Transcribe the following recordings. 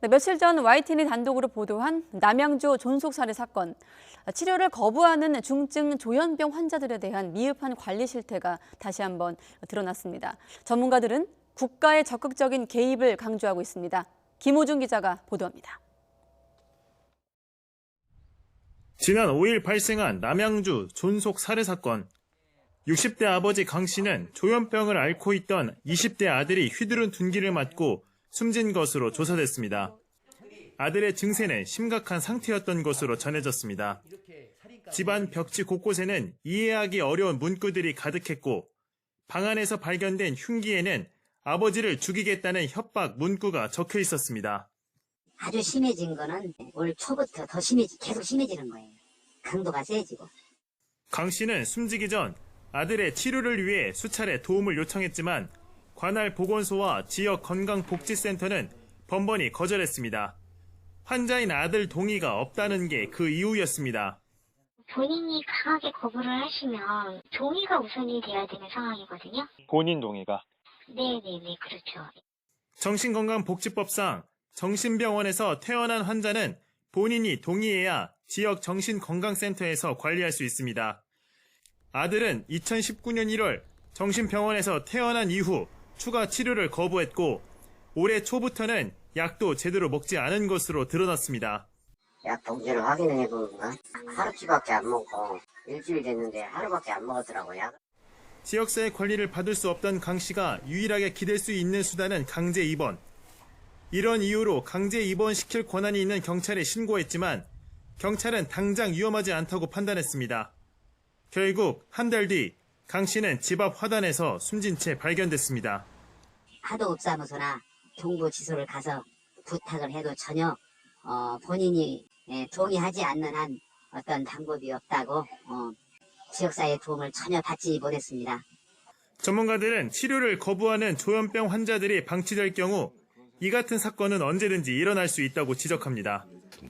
네, 며칠 전 YTN이 단독으로 보도한 남양주 존속 살해 사건. 치료를 거부하는 중증 조현병 환자들에 대한 미흡한 관리 실태가 다시 한번 드러났습니다. 전문가들은 국가의 적극적인 개입을 강조하고 있습니다. 김호중 기자가 보도합니다. 지난 5일 발생한 남양주 존속 살해 사건. 60대 아버지 강 씨는 조현병을 앓고 있던 20대 아들이 휘두른 둔기를 맞고 숨진 것으로 조사됐습니다. 아들의 증세는 심각한 상태였던 것으로 전해졌습니다. 집안 벽지 곳곳에는 이해하기 어려운 문구들이 가득했고 방 안에서 발견된 흉기에는 아버지를 죽이겠다는 협박 문구가 적혀 있었습니다. 아주 심해진 거는 올 초부터 더 계속 심해지는 거예요. 강도가 세지고. 강 씨는 숨지기 전 아들의 치료를 위해 수차례 도움을 요청했지만 관할 보건소와 지역 건강복지센터는 번번이 거절했습니다. 환자인 아들 동의가 없다는 게 그 이유였습니다. 본인이 강하게 거부를 하시면 동의가 우선이 돼야 되는 상황이거든요. 본인 동의가? 네네네, 그렇죠. 정신건강복지법상 정신병원에서 퇴원한 환자는 본인이 동의해야 지역 정신건강센터에서 관리할 수 있습니다. 아들은 2019년 1월 정신병원에서 퇴원한 이후 추가 치료를 거부했고 올해 초부터는 약도 제대로 먹지 않은 것으로 드러났습니다. 약 봉지를 확인해보면 하루치밖에 안 먹고 일주일 됐는데 하루밖에 안 먹었더라고요. 지역사회 관리를 받을 수 없던 강 씨가 유일하게 기댈 수 있는 수단은 강제 입원. 이런 이유로 강제 입원시킬 권한이 있는 경찰에 신고했지만 경찰은 당장 위험하지 않다고 판단했습니다. 결국 한 달 뒤 강 씨는 집 앞 화단에서 숨진 채 발견됐습니다. 하도읍사무소나 동부지소를 가서 부탁을 해도 전혀 본인이 동의하지 않는 한 어떤 방법이 없다고 지역사회의 도움을 전혀 받지 못했습니다. 전문가들은 치료를 거부하는 조현병 환자들이 방치될 경우 이 같은 사건은 언제든지 일어날 수 있다고 지적합니다.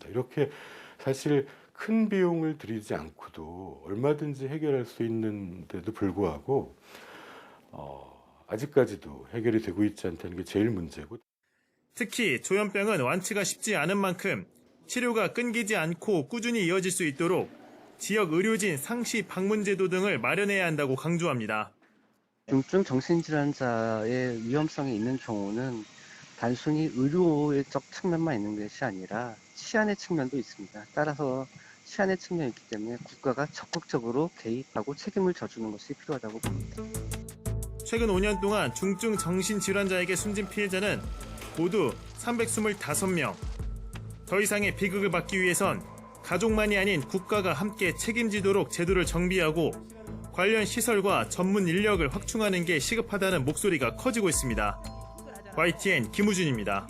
이렇게 사실 큰 비용을 들이지 않고도 얼마든지 해결할 수 있는데도 불구하고 아직까지도 해결이 되고 있지 않다는 게 제일 문제고. 특히 조현병은 완치가 쉽지 않은 만큼 치료가 끊기지 않고 꾸준히 이어질 수 있도록 지역 의료진 상시 방문 제도 등을 마련해야 한다고 강조합니다. 중증 정신질환자의 위험성이 있는 경우는 단순히 의료적 측면만 있는 것이 아니라 치안의 측면도 있습니다. 따라서 치안의 측면이 있기 때문에 국가가 적극적으로 개입하고 책임을 져주는 것이 필요하다고 봅니다. 최근 5년 동안 중증 정신질환자에게 숨진 피해자는 모두 325명. 더 이상의 비극을 막기 위해선 가족만이 아닌 국가가 함께 책임지도록 제도를 정비하고 관련 시설과 전문 인력을 확충하는 게 시급하다는 목소리가 커지고 있습니다. YTN 김우준입니다.